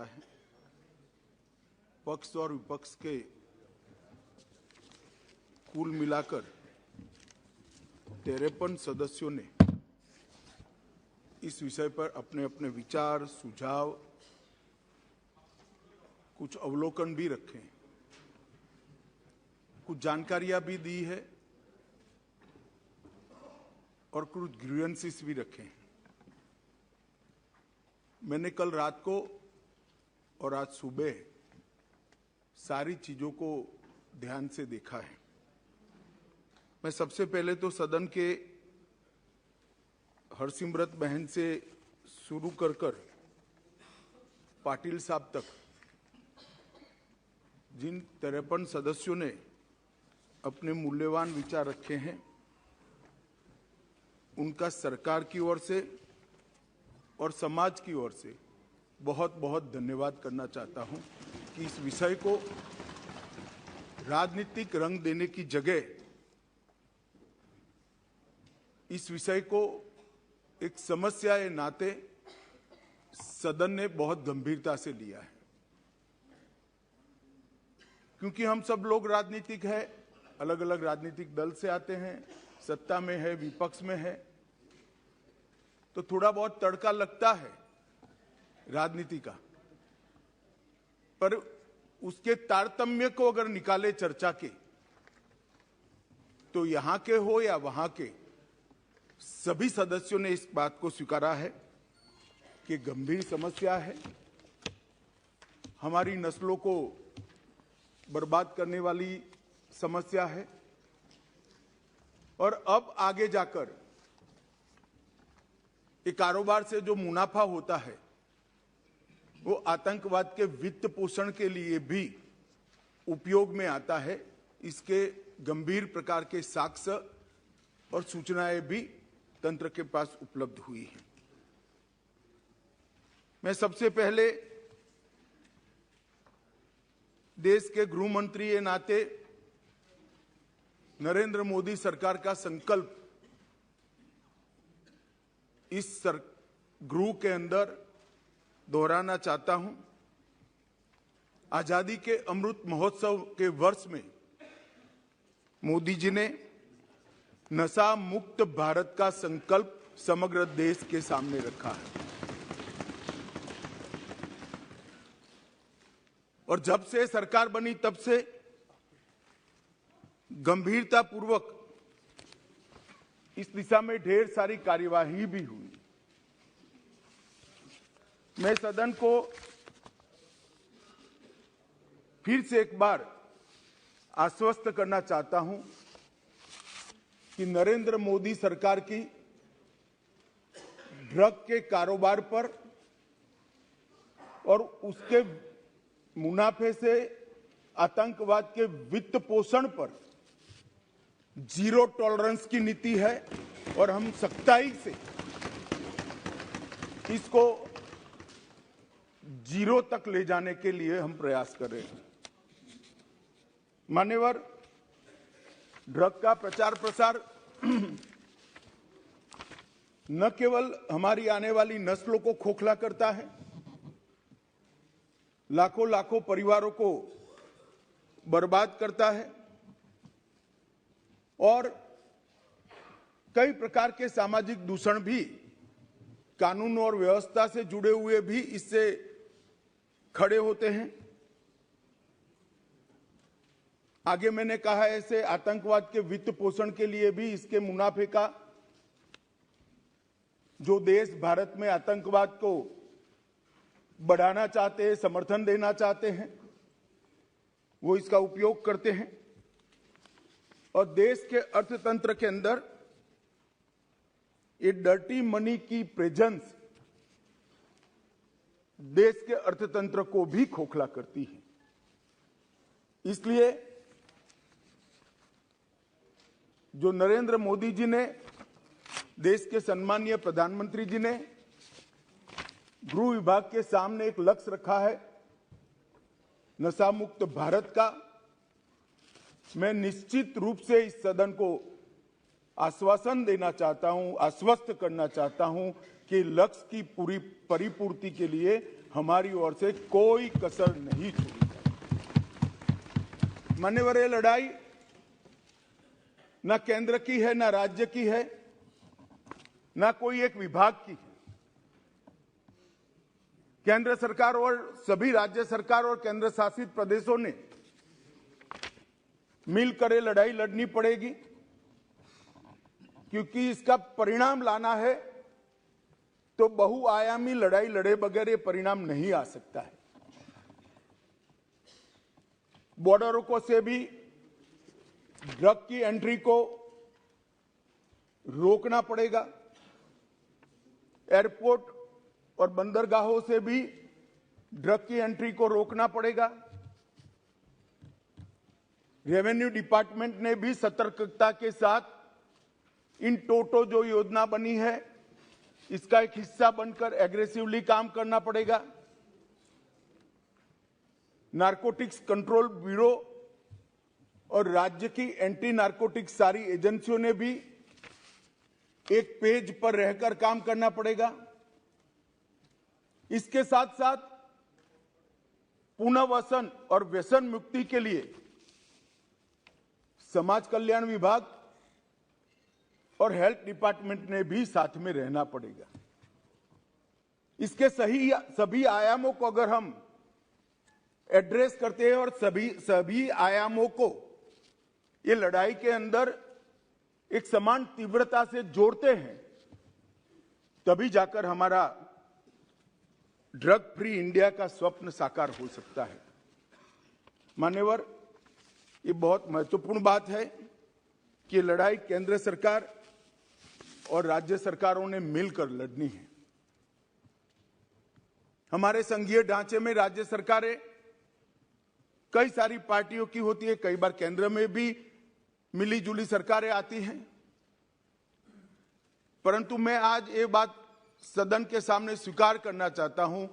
है। पक्ष और विपक्ष के कुल मिलाकर 53 सदस्यों ने इस विषय पर अपने अपने विचार, सुझाव, कुछ अवलोकन भी रखे, कुछ जानकारियां भी दी है और कुछ ग्रीवेंसेस भी रखे। मैंने कल रात को और आज सुबह सारी चीजों को ध्यान से देखा है। मैं सबसे पहले तो सदन के हरसिमरत बहन से शुरू कर पाटिल साहब तक जिन 53 सदस्यों ने अपने मूल्यवान विचार रखे हैं, उनका सरकार की ओर से और समाज की ओर से बहुत बहुत धन्यवाद करना चाहता हूं कि इस विषय को राजनीतिक रंग देने की जगह इस विषय को एक समस्या के नाते सदन ने बहुत गंभीरता से लिया है। क्योंकि हम सब लोग राजनीतिक है, अलग अलग राजनीतिक दल से आते हैं, सत्ता में है, विपक्ष में है, तो थोड़ा बहुत तड़का लगता है राजनीति का। पर उसके तारतम्य को अगर निकाले चर्चा के, तो यहां के हो या वहां के, सभी सदस्यों ने इस बात को स्वीकारा है कि गंभीर समस्या है, हमारी नस्लों को बर्बाद करने वाली समस्या है। और अब आगे जाकर ये कारोबार से जो मुनाफा होता है वो आतंकवाद के वित्त पोषण के लिए भी उपयोग में आता है। इसके गंभीर प्रकार के साक्ष्य और सूचनाएं भी तंत्र के पास उपलब्ध हुई हैं। मैं सबसे पहले देश के गृह मंत्री के नाते नरेंद्र मोदी सरकार का संकल्प इस गृह के अंदर दोहराना चाहता हूं। आजादी के अमृत महोत्सव के वर्ष में मोदी जी ने नशा मुक्त भारत का संकल्प समग्र देश के सामने रखा है। और जब से सरकार बनी तब से गंभीरतापूर्वक इस दिशा में ढेर सारी कार्यवाही भी हुई। मैं सदन को फिर से एक बार आश्वस्त करना चाहता हूं कि नरेंद्र मोदी सरकार की ड्रग के कारोबार पर और उसके मुनाफे से आतंकवाद के वित्त पोषण पर जीरो टॉलरेंस की नीति है और हम सख्ताई से इसको जीरो तक ले जाने के लिए हम प्रयास कर रहे हैं। मान्यवर, ड्रग का प्रचार प्रसार न केवल हमारी आने वाली नस्लों को खोखला करता है, लाखों लाखों परिवारों को बर्बाद करता है और कई प्रकार के सामाजिक दूषण भी कानून और व्यवस्था से जुड़े हुए भी इससे खड़े होते हैं। आगे मैंने कहा, ऐसे आतंकवाद के वित्त पोषण के लिए भी इसके मुनाफे का जो देश भारत में आतंकवाद को बढ़ाना चाहते हैं, समर्थन देना चाहते हैं, वो इसका उपयोग करते हैं। और देश के अर्थतंत्र के अंदर ये डर्टी मनी की प्रेजेंस देश के अर्थतंत्र को भी खोखला करती है। इसलिए जो नरेंद्र मोदी जी ने, देश के सम्मानीय प्रधानमंत्री जी ने गृह विभाग के सामने एक लक्ष्य रखा है नशा मुक्त भारत का, मैं निश्चित रूप से इस सदन को आश्वासन देना चाहता हूं, आश्वस्त करना चाहता हूं कि लक्ष्य की पूरी परिपूर्ति के लिए हमारी ओर से कोई कसर नहीं छोड़ी जाएगी। मान्यवर, ये लड़ाई न केंद्र की है, न राज्य की है, न कोई एक विभाग की है। केंद्र सरकार और सभी राज्य सरकार और केंद्र शासित प्रदेशों ने मिलकर ये लड़ाई लड़नी पड़ेगी, क्योंकि इसका परिणाम लाना है तो बहुआयामी लड़ाई लड़े बगैर ये परिणाम नहीं आ सकता है। बॉर्डरों को से भी ड्रग की एंट्री को रोकना पड़ेगा। एयरपोर्ट और बंदरगाहों से भी ड्रग की एंट्री को रोकना पड़ेगा। रेवेन्यू डिपार्टमेंट ने भी सतर्कता के साथ इन टोटो जो योजना बनी है इसका एक हिस्सा बनकर एग्रेसिवली काम करना पड़ेगा। नारकोटिक्स कंट्रोल ब्यूरो और राज्य की एंटी नारकोटिक्स सारी एजेंसियों ने भी एक पेज पर रहकर काम करना पड़ेगा। इसके साथ साथ पुनर्वसन और व्यसन मुक्ति के लिए समाज कल्याण विभाग और हेल्थ डिपार्टमेंट ने भी साथ में रहना पड़ेगा। इसके सभी आयामों को अगर हम एड्रेस करते हैं और सभी आयामों को ये लड़ाई के अंदर एक समान तीव्रता से जोड़ते हैं, तभी जाकर हमारा ड्रग फ्री इंडिया का स्वप्न साकार हो सकता है। मान्यवर, ये बहुत महत्वपूर्ण बात है कि लड़ाई केंद्र सरकार और राज्य सरकारों ने मिलकर लड़नी है। हमारे संघीय ढांचे में राज्य सरकारें कई सारी पार्टियों की होती है, कई बार केंद्र में भी मिली जुली सरकारें आती हैं, परंतु मैं आज ये बात सदन के सामने स्वीकार करना चाहता हूं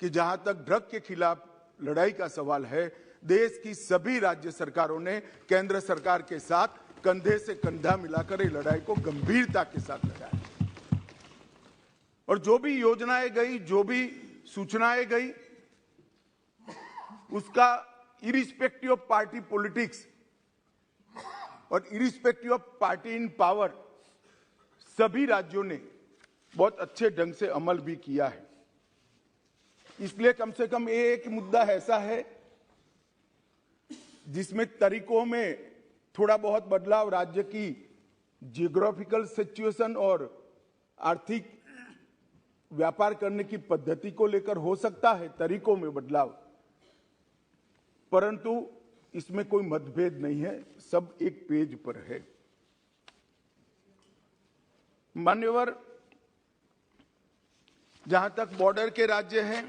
कि जहां तक ड्रग के खिलाफ लड़ाई का सवाल है, देश की सभी राज्य सरकारों ने केंद्र सरकार के साथ कंधे से कंधा मिलाकर इस लड़ाई को गंभीरता के साथ लड़ा है। और जो भी योजनाएं गई, जो भी सूचनाएं गई, उसका इरिस्पेक्टिव ऑफ पार्टी पॉलिटिक्स और irrespective of party in power सभी राज्यों ने बहुत अच्छे ढंग से अमल भी किया है। इसलिए कम से कम एक मुद्दा ऐसा है जिसमें तरीकों में थोड़ा बहुत बदलाव राज्य की जियोग्राफिकल सिचुएशन और आर्थिक व्यापार करने की पद्धति को लेकर हो सकता है, तरीकों में बदलाव, परंतु इसमें कोई मतभेद नहीं है, सब एक पेज पर है। मान्यवर, जहां तक बॉर्डर के राज्य हैं,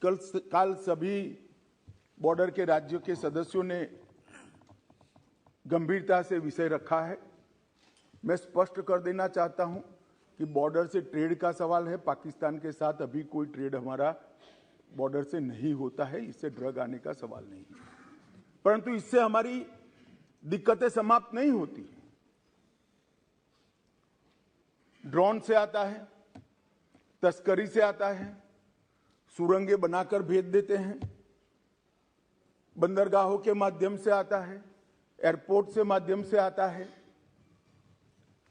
कल सभी बॉर्डर के राज्यों के सदस्यों ने गंभीरता से विषय रखा है। मैं स्पष्ट कर देना चाहता हूं कि बॉर्डर से ट्रेड का सवाल है। पाकिस्तान के साथ अभी कोई ट्रेड हमारा बॉर्डर से नहीं होता है, इससे ड्रग आने का सवाल नहीं है, परंतु इससे हमारी दिक्कतें समाप्त नहीं होती। ड्रोन से आता है, तस्करी से आता है, सुरंगें बनाकर भेज देते हैं, बंदरगाहों के माध्यम से आता है, एयरपोर्ट से माध्यम से आता है।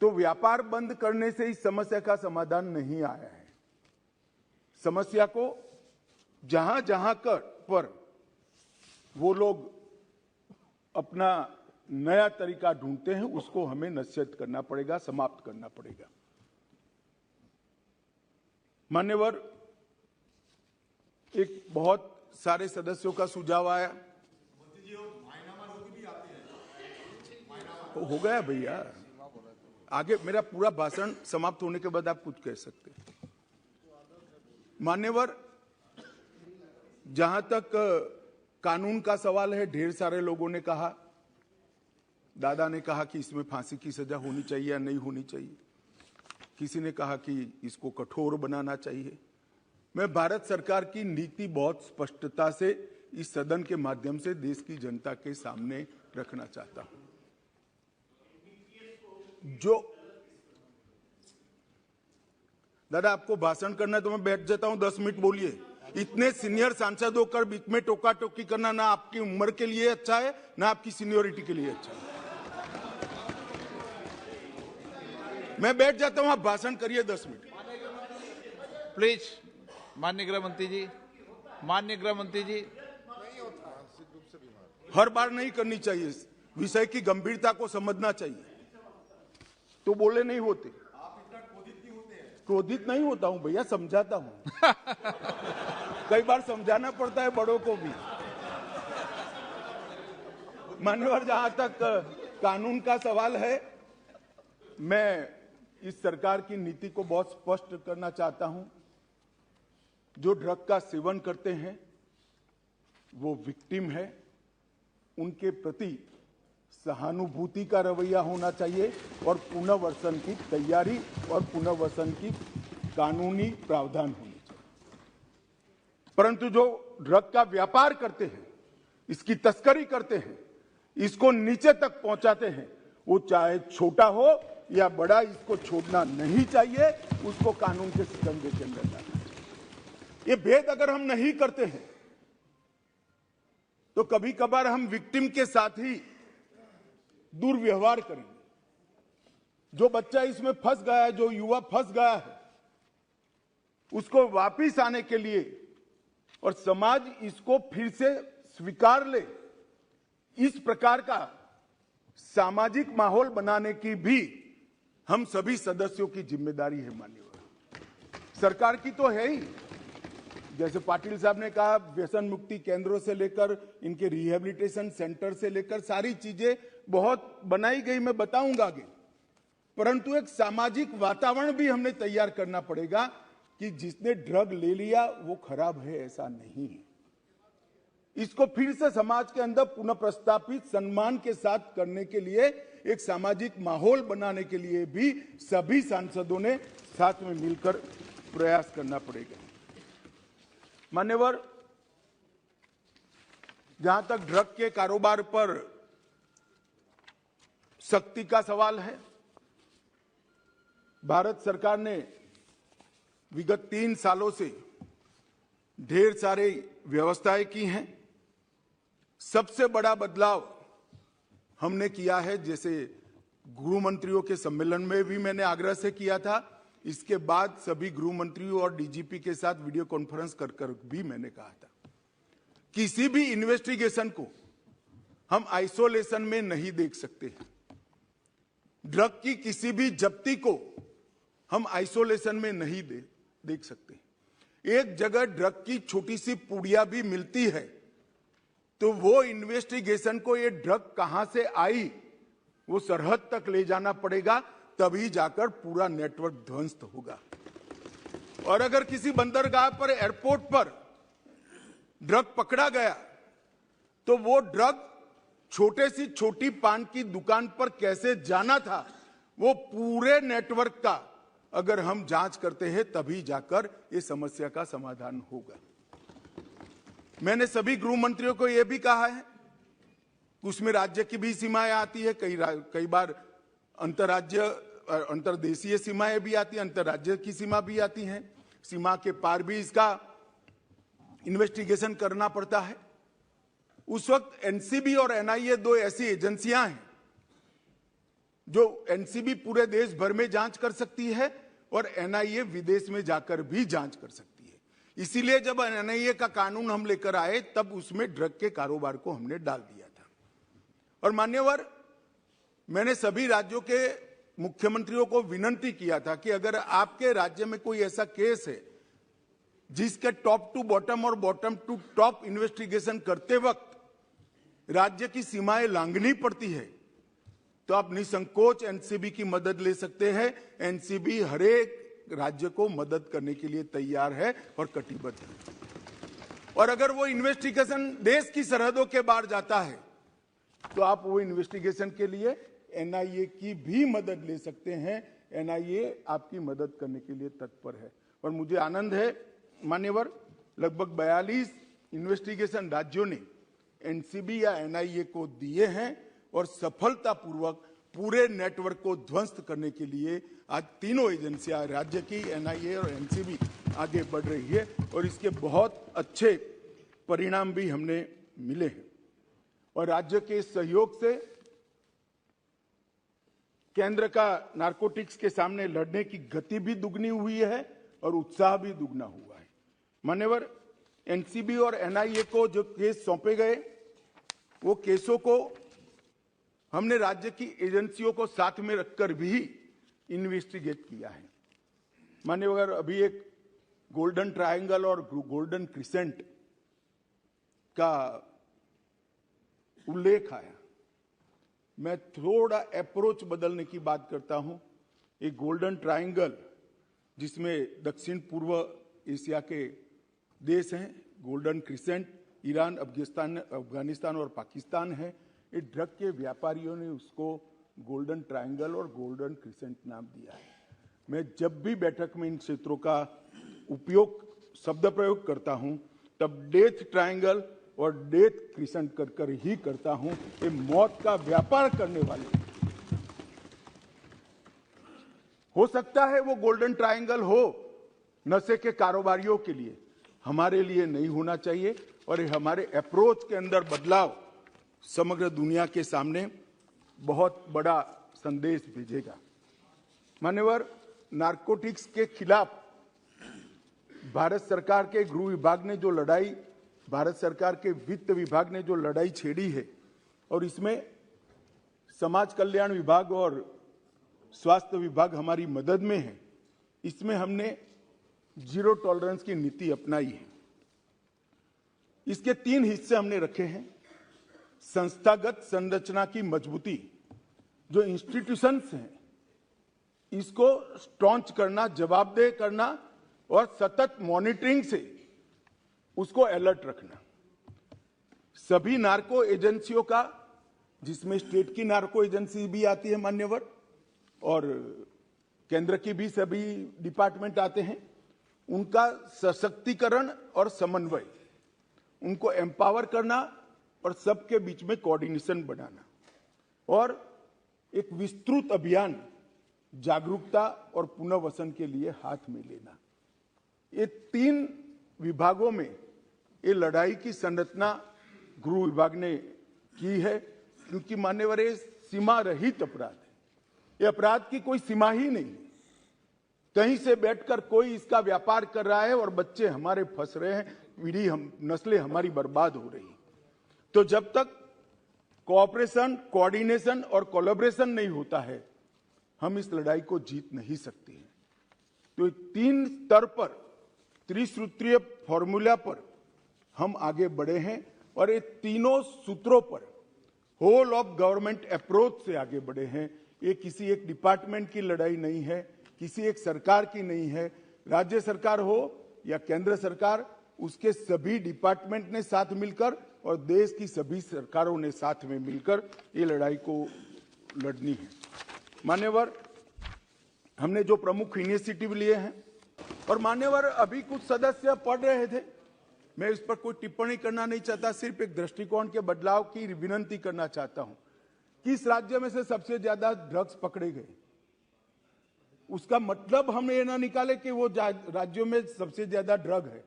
तो व्यापार बंद करने से इस समस्या का समाधान नहीं आया है। समस्या को जहां जहां पर वो लोग अपना नया तरीका ढूंढते हैं, उसको हमें नसीहत करना पड़ेगा, समाप्त करना पड़ेगा। मान्यवर, एक बहुत सारे सदस्यों का सुझाव आया, हो गया भैया, आगे मेरा पूरा भाषण समाप्त होने के बाद आप कुछ कह सकते हैं। मान्यवर, जहां तक कानून का सवाल है, ढेर सारे लोगों ने कहा, दादा ने कहा कि इसमें फांसी की सजा होनी चाहिए या नहीं होनी चाहिए, किसी ने कहा कि इसको कठोर बनाना चाहिए। मैं भारत सरकार की नीति बहुत स्पष्टता से इस सदन के माध्यम से देश की जनता के सामने रखना चाहता हूं। जो दादा आपको भाषण करना है तो मैं बैठ जाता हूं, 10 मिनट बोलिए। इतने सीनियर सांसदों कर बीच में टोका टोकी करना ना आपकी उम्र के लिए अच्छा है ना आपकी सीनियोरिटी के लिए अच्छा है। मैं बैठ जाता हूं, आप भाषण करिए 10 मिनट प्लीज। माननीय गृह मंत्री जी, माननीय गृह मंत्री जी। हर बार नहीं करनी चाहिए, विषय की गंभीरता को समझना चाहिए। तो बोले नहीं होते। आप इतना क्रोधित नहीं होता हूं भैया, समझाता हूं। कई बार समझाना पड़ता है बड़ों को भी। मान्यवर, जहां तक कानून का सवाल है, मैं इस सरकार की नीति को बहुत स्पष्ट करना चाहता हूं। जो ड्रग का सेवन करते हैं वो विक्टिम है, उनके प्रति सहानुभूति का रवैया होना चाहिए और पुनर्वसन की तैयारी और पुनर्वसन की कानूनी प्रावधान होनी चाहिए। परंतु जो ड्रग का व्यापार करते हैं, इसकी तस्करी करते हैं, इसको नीचे तक पहुंचाते हैं, वो चाहे छोटा हो या बड़ा, इसको छोड़ना नहीं चाहिए। उसको कानून के सिकंजे के अंदर लाना चाहिए। ये भेद अगर हम नहीं करते हैं तो कभी कभार हम विक्टिम के साथ ही दुर्व्यवहार करेंगे। जो बच्चा इसमें फंस गया है, जो युवा फंस गया है, उसको वापिस आने के लिए और समाज इसको फिर से स्वीकार ले, इस प्रकार का सामाजिक माहौल बनाने की भी हम सभी सदस्यों की जिम्मेदारी है। माननीय सरकार की तो है ही। जैसे पाटिल साहब ने कहा, व्यसन मुक्ति केंद्रों से लेकर इनके रिहेबिलिटेशन सेंटर से लेकर सारी चीजें बहुत बनाई गई, मैं बताऊंगा आगे। परंतु एक सामाजिक वातावरण भी हमने तैयार करना पड़ेगा कि जिसने ड्रग ले लिया वो खराब है, ऐसा नहीं है। इसको फिर से समाज के अंदर पुनः प्रस्तापित सम्मान के साथ करने के लिए, एक सामाजिक माहौल बनाने के लिए भी सभी सांसदों ने साथ में मिलकर प्रयास करना पड़ेगा। मान्यवर, जहां तक ड्रग के कारोबार पर सख्ती का सवाल है, भारत सरकार ने विगत 3 सालों से ढेर सारे व्यवस्थाएं की हैं। सबसे बड़ा बदलाव हमने किया है, जैसे गृह मंत्रियों के सम्मेलन में भी मैंने आग्रह से किया था, इसके बाद सभी गृह मंत्रियों और डीजीपी के साथ वीडियो कॉन्फ्रेंस कर भी मैंने कहा था, किसी भी इन्वेस्टिगेशन को हम आइसोलेशन में नहीं देख सकते। ड्रग की किसी भी जब्ती को हम आइसोलेशन में नहीं देख सकते। एक जगह ड्रग की छोटी सी पुड़िया भी मिलती है तो वो इन्वेस्टिगेशन को, ये ड्रग कहां से आई, वो सरहद तक ले जाना पड़ेगा, तभी जाकर पूरा नेटवर्क ध्वस्त होगा। और अगर किसी बंदरगाह पर, एयरपोर्ट पर ड्रग पकड़ा गया तो वो ड्रग छोटे सी छोटी पान की दुकान पर कैसे जाना था, वो पूरे नेटवर्क का अगर हम जांच करते हैं तभी जाकर ये समस्या का समाधान होगा। मैंने सभी गृह मंत्रियों को यह भी कहा है, उसमें राज्य की भी सीमाएं आती है, कई बार अंतरराज्य अंतरदेशीय सीमाएं भी आती हैं, अंतरराज्य की सीमा भी आती हैं, सीमा के पार भी इसका इन्वेस्टिगेशन करना पड़ता है। उस वक्त एनसीबी और एनआईए 2 ऐसी एजेंसियां हैं जो एनसीबी पूरे देश भर में जांच कर सकती है और एनआईए विदेश में जाकर भी जांच कर सकती है। इसीलिए जब एनआईए का कानून हम लेकर आए तब उसमें ड्रग के कारोबार को हमने डाल दिया था। और मान्यवर, मैंने सभी राज्यों के मुख्यमंत्रियों को विनती किया था कि अगर आपके राज्य में कोई ऐसा केस है जिसके टॉप टू बॉटम और बॉटम टू टॉप इन्वेस्टिगेशन करते वक्त राज्य की सीमाएं लांघनी पड़ती है, तो आप निसंकोच एनसीबी की मदद ले सकते हैं। एनसीबी हर एक राज्य को मदद करने के लिए तैयार है और कटिबद्ध है। और अगर वो इन्वेस्टिगेशन देश की सरहदों के बाहर जाता है तो आप वो इन्वेस्टिगेशन के लिए एनआईए की भी मदद ले सकते हैं। एनआईए आपकी मदद करने के लिए तत्पर है। और मुझे आनंद है मान्यवर, लगभग 42 इन्वेस्टिगेशन राज्यों ने एनसीबी या एनआईए को दिए हैं और सफलतापूर्वक पूरे नेटवर्क को ध्वस्त करने के लिए आज तीनों एजेंसियां, राज्य की, एनआईए और एनसीबी आगे बढ़ रही है और इसके बहुत अच्छे परिणाम भी हमने मिले हैं। और राज्य के सहयोग से केंद्र का नारकोटिक्स के सामने लड़ने की गति भी दुगनी हुई है और उत्साह भी दुगना हुआ है। मान्यवर, एनसीबी और एनआईए को जो केस सौंपे गए, वो केसों को हमने राज्य की एजेंसियों को साथ में रखकर भी इन्वेस्टिगेट किया है। मान्यवर, अभी एक गोल्डन ट्रायंगल और गोल्डन क्रिसेंट का उल्लेख आया। मैं थोड़ा अप्रोच बदलने की बात करता हूं। एक गोल्डन ट्रायंगल जिसमें दक्षिण पूर्व एशिया के देश हैं, गोल्डन क्रिसेंट ईरान, अफगानिस्तान और पाकिस्तान है। ये ड्रग के व्यापारियों ने उसको गोल्डन ट्रायंगल और गोल्डन क्रिसेंट नाम दिया है। मैं जब भी बैठक में इन क्षेत्रों का शब्द प्रयोग करता हूं, तब डेथ ट्रायंगल और डेथ क्रिसेंट कर ही करता हूं। ये मौत का व्यापार करने वाले, हो सकता है वो गोल्डन ट्रायंगल हो नशे के कारोबारियों के लिए, हमारे लिए नहीं होना चाहिए। और ये हमारे अप्रोच के अंदर बदलाव समग्र दुनिया के सामने बहुत बड़ा संदेश भेजेगा। मान्यवर, नारकोटिक्स के खिलाफ भारत सरकार के गृह विभाग ने जो लड़ाई, भारत सरकार के वित्त विभाग ने जो लड़ाई छेड़ी है, और इसमें समाज कल्याण विभाग और स्वास्थ्य विभाग हमारी मदद में है, इसमें हमने जीरो टॉलरेंस की नीति अपनाई है। इसके 3 हिस्से हमने रखे हैं। संस्थागत संरचना की मजबूती, जो इंस्टीट्यूशंस हैं इसको स्ट्रॉन्च करना, जवाबदेह करना और सतत मॉनिटरिंग से उसको अलर्ट रखना। सभी नार्को एजेंसियों का, जिसमें स्टेट की नार्को एजेंसी भी आती है मान्यवर, और केंद्र की भी सभी डिपार्टमेंट आते हैं, उनका सशक्तिकरण और समन्वय, उनको एम्पावर करना और सबके बीच में कोऑर्डिनेशन बनाना, और एक विस्तृत अभियान जागरूकता और पुनर्वसन के लिए हाथ में लेना। ये 3 विभागों में ये लड़ाई की संरचना गृह विभाग ने की है, क्योंकि मान्यवर ये सीमा रहित अपराध है। ये अपराध की कोई सीमा ही नहीं है। कहीं से बैठकर कोई इसका व्यापार कर रहा है और बच्चे हमारे फंस रहे हैं, नस्लें हमारी बर्बाद हो रही। तो जब तक कोऑपरेशन, कोऑर्डिनेशन और कोलैबोरेशन नहीं होता है, हम इस लड़ाई को जीत नहीं सकते हैं। तो 3 स्तर पर, त्रिसूत्रीय फॉर्मूला पर हम आगे बढ़े हैं और ये तीनों सूत्रों पर होल ऑफ गवर्नमेंट अप्रोच से आगे बढ़े हैं। ये किसी एक डिपार्टमेंट की लड़ाई नहीं है, किसी एक सरकार की नहीं है। राज्य सरकार हो या केंद्र सरकार, उसके सभी डिपार्टमेंट ने साथ मिलकर और देश की सभी सरकारों ने साथ में मिलकर ये लड़ाई को लड़नी है। मान्यवर, हमने जो प्रमुख इनिशिएटिव लिए हैं, और मान्यवर अभी कुछ सदस्य पढ़ रहे थे, मैं इस पर कोई टिप्पणी करना नहीं चाहता, सिर्फ एक दृष्टिकोण के बदलाव की विनती करना चाहता हूं। किस राज्य में से सबसे ज्यादा ड्रग्स पकड़े गए, उसका मतलब हम ये ना निकाले कि वो राज्यों में सबसे ज्यादा ड्रग है।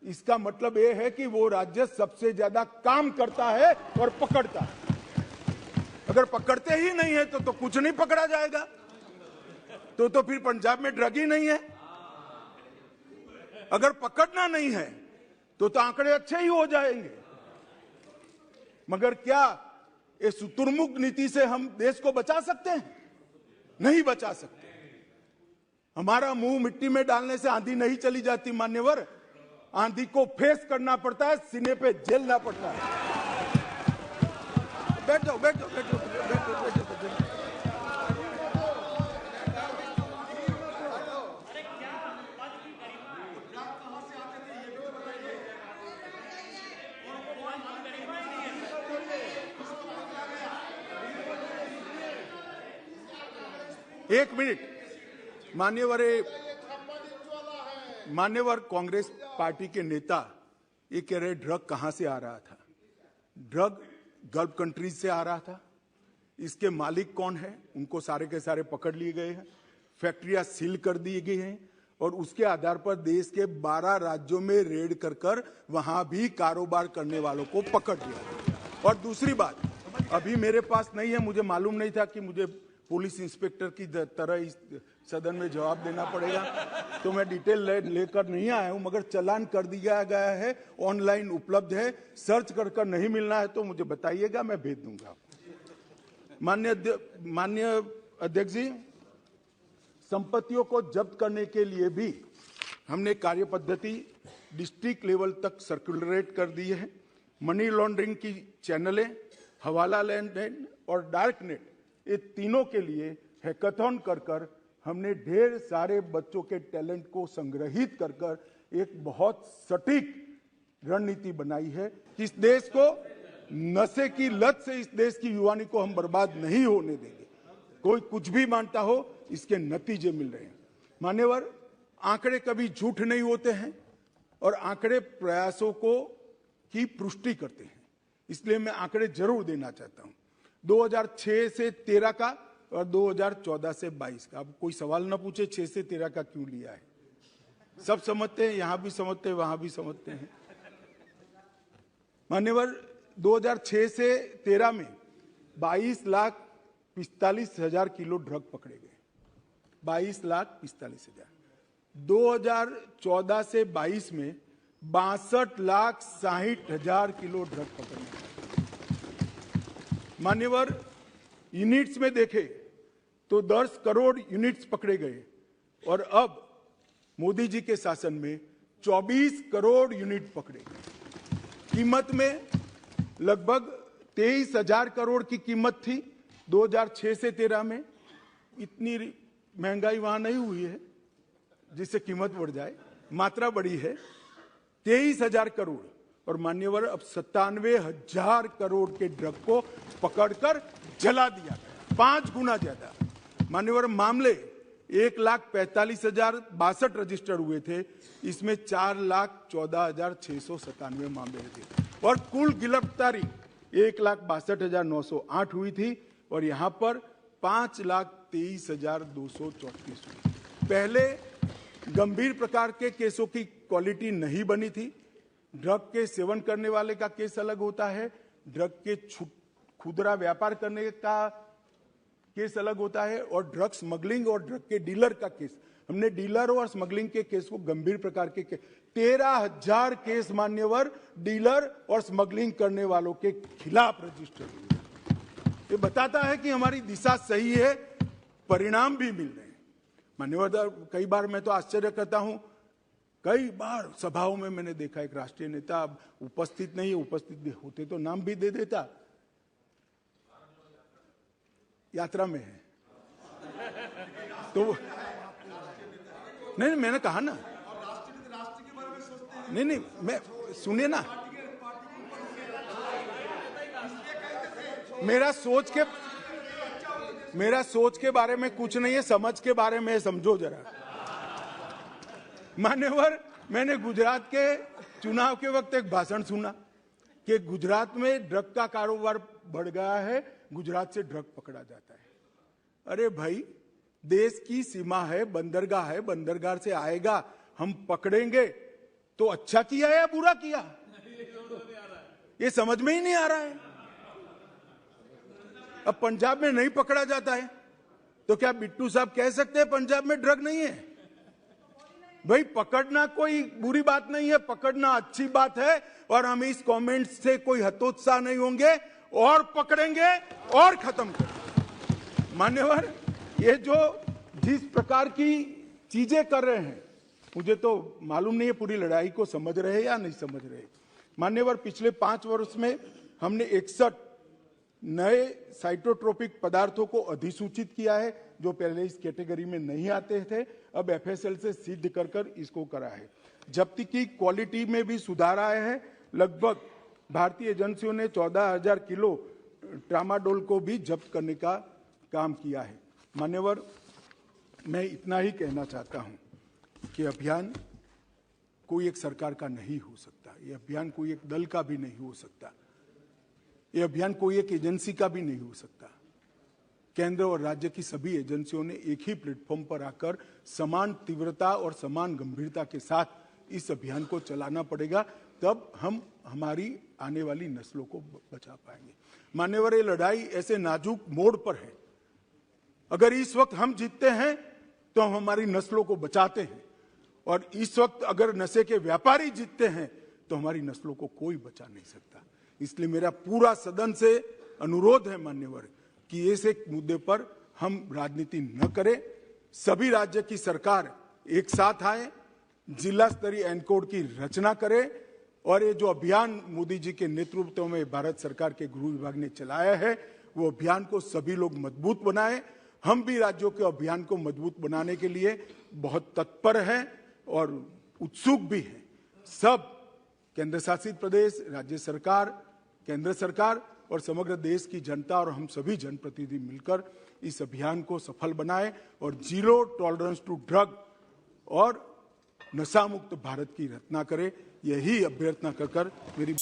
इसका मतलब ये है कि वो राज्य सबसे ज्यादा काम करता है और पकड़ता है। अगर पकड़ते ही नहीं है तो कुछ नहीं पकड़ा जाएगा, तो फिर पंजाब में ड्रग ही नहीं है। अगर पकड़ना नहीं है तो आंकड़े अच्छे ही हो जाएंगे। मगर क्या ये शुतुरमुर्ग नीति से हम देश को बचा सकते हैं? नहीं बचा सकते। हमारा मुंह मिट्टी में डालने से आंधी नहीं चली जाती मान्यवर, आंधी को फेस करना पड़ता है, सीने पे झेलना पड़ता है। बैठ जाओ, बैठ जाओ, बैठ जाओ, बैठ जाओ, बैठ जाओ। एक मिनट मान्यवर कांग्रेस पार्टी के नेता ये कह रहे ड्रग कहां से आ रहा था। ड्रग गल्फ कंट्रीज से आ रहा था, इसके मालिक कौन है, उनको सारे के सारे पकड़ लिए गए हैं, फैक्ट्रियां सील कर दी गई हैं और उसके आधार पर देश के 12 राज्यों में रेड कर कर वहां भी कारोबार करने वालों को पकड़ लिया। और दूसरी बात, अभी मेरे पास नहीं है, मुझे मालूम नहीं था कि मुझे पुलिस इंस्पेक्टर की तरह इस सदन में जवाब देना पड़ेगा, तो मैं डिटेल लेकर नहीं आया हूं, मगर चालान कर दिया गया है, ऑनलाइन उपलब्ध है, सर्च कर नहीं मिलना है तो मुझे बताइएगा, मैं भेज दूंगा। माननीय अध्यक्ष जी, संपत्तियों को जब्त करने के लिए भी हमने कार्य पद्धति डिस्ट्रिक्ट लेवल तक सर्कुलेट कर दी है। मनी लॉन्ड्रिंग की चैनलें, हवाला लेन देन और डार्क नेट, ये तीनों के लिए हैकाथॉन कर हमने ढेर सारे बच्चों के टैलेंट को संग्रहित कर एक बहुत सटीक रणनीति बनाई है कि इस देश को नशे की लत से, इस देश की युवानी को हम बर्बाद नहीं होने देंगे। कोई कुछ भी मानता हो, इसके नतीजे मिल रहे हैं। मान्यवर, आंकड़े कभी झूठ नहीं होते हैं और आंकड़े प्रयासों को की पुष्टि करते हैं, इसलिए मैं आंकड़े जरूर देना चाहता हूं। 2006 से 13 का और 2014 से 22 का। अब कोई सवाल ना पूछे 6 से 13 का क्यों लिया है, सब समझते हैं, यहां भी समझते हैं, वहां भी समझते हैं। मान्यवर, 2006 से 13 में 22,45,000 किलो ड्रग पकड़े गए, 22,45,000। 2014 से 22 में 62,60,000 किलो ड्रग पकड़े गए। मान्यवर, यूनिट्स में देखे तो 10 करोड़ यूनिट्स पकड़े गए और अब मोदी जी के शासन में 24 करोड़ यूनिट पकड़े गए। कीमत में लगभग 23,000 करोड़ की कीमत थी 2006 से 13 में। इतनी महंगाई वहां नहीं हुई है जिससे कीमत बढ़ जाए, मात्रा बढ़ी है 23,000 करोड़। और मान्यवर, अब 97,000 करोड़ के ड्रग को पकड़कर जला दिया गया, 5 गुना ज्यादा। मान्यवर, मामले 1,45,062 रजिस्टर हुए थे, इसमें 4,14,697 मामले थे और कुल गिरफ्तारी 1,62,908 हुई थी और यहां पर 5,23,234 हुई। पहले गंभीर प्रकार के केसों की क्वालिटी नहीं बनी थी। ड्रग के सेवन करने वाले का केस अलग होता है, ड्रग के खुदरा व्यापार करने का केस अलग होता है और ड्रग स्मगलिंग और ड्रग के डीलर का केस। हमने डीलर और स्मगलिंग के केस को गंभीर प्रकार के 13,000 केस मान्यवर डीलर और स्मगलिंग करने वालों के खिलाफ रजिस्टर हुए। ये बताता है कि हमारी दिशा सही है, परिणाम भी मिल रहे हैं। मान्यवर, कई बार मैं तो आश्चर्य करता हूं, कई बार सभाओं में मैंने देखा एक राष्ट्रीय नेता अब उपस्थित नहीं है, उपस्थित होते तो नाम भी दे देता, यात्रा में है तो नहीं, मैंने कहा ना, नहीं, मैं सुनिए ना, मेरा सोच के बारे में कुछ नहीं है, समझ के बारे में समझो जरा। मान्यवर, मैंने गुजरात के चुनाव के वक्त एक भाषण सुना कि गुजरात में ड्रग का कारोबार बढ़ गया है, गुजरात से ड्रग पकड़ा जाता है। अरे भाई, देश की सीमा है, बंदरगाह है, बंदरगाह से आएगा, हम पकड़ेंगे तो अच्छा किया या बुरा किया, ये समझ में ही नहीं आ रहा है। अब पंजाब में नहीं पकड़ा जाता है तो क्या बिट्टू साहब कह सकते हैं पंजाब में ड्रग नहीं है? भाई, पकड़ना कोई बुरी बात नहीं है, पकड़ना अच्छी बात है और हम इस कमेंट से कोई हतोत्साह नहीं होंगे और पकड़ेंगे और खत्म करेंगे। मान्यवर, ये जो जिस प्रकार की चीजें कर रहे हैं, मुझे तो मालूम नहीं है पूरी लड़ाई को समझ रहे या नहीं समझ रहे। मान्यवर, पिछले 5 वर्ष में हमने 61 नए साइटोट्रोपिक पदार्थों को अधिसूचित किया है जो पहले इस कैटेगरी में नहीं आते थे, अब एफएसएल से सिद्ध कर इसको करा है। जब्ती की क्वालिटी में भी सुधार आया है। लगभग भारतीय एजेंसियों ने 14,000 किलो ट्रामाडोल को भी जब्त करने का काम किया है। मान्यवर, मैं इतना ही कहना चाहता हूं कि अभियान कोई एक सरकार का नहीं हो सकता, ये अभियान कोई एक दल का भी नहीं हो सकता, ये अभियान कोई एक एजेंसी का भी नहीं हो सकता। केंद्र और राज्य की सभी एजेंसियों ने एक ही प्लेटफॉर्म पर आकर समान तीव्रता और समान गंभीरता के साथ इस अभियान को चलाना पड़ेगा, तब हम हमारी आने वाली नस्लों को बचा पाएंगे। मान्यवर, ये लड़ाई ऐसे नाजुक मोड़ पर है। अगर इस वक्त हम जीतते हैं तो हम हमारी नस्लों को बचाते हैं, और इस वक्त अगर नशे के व्यापारी जीतते हैं तो हमारी नस्लों को कोई बचा नहीं सकता। इसलिए मेरा पूरा सदन से अनुरोध है मान्यवर कि इस एक मुद्दे पर हम राजनीति न करें। सभी राज्य की सरकार एक साथ आए, जिला स्तरीय एनकोड की रचना करे, और ये जो अभियान मोदी जी के नेतृत्व में भारत सरकार के गृह विभाग ने चलाया है, वो अभियान को सभी लोग मजबूत बनाए। हम भी राज्यों के अभियान को मजबूत बनाने के लिए बहुत तत्पर हैं और उत्सुक भी हैं। सब केंद्र शासित प्रदेश, राज्य सरकार, केंद्र सरकार और समग्र देश की जनता और हम सभी जनप्रतिनिधि मिलकर इस अभियान को सफल बनाएं और जीरो टॉलरेंस टू ड्रग और नशा मुक्त भारत की रचना करें। यही अभ्यर्थना कर मेरी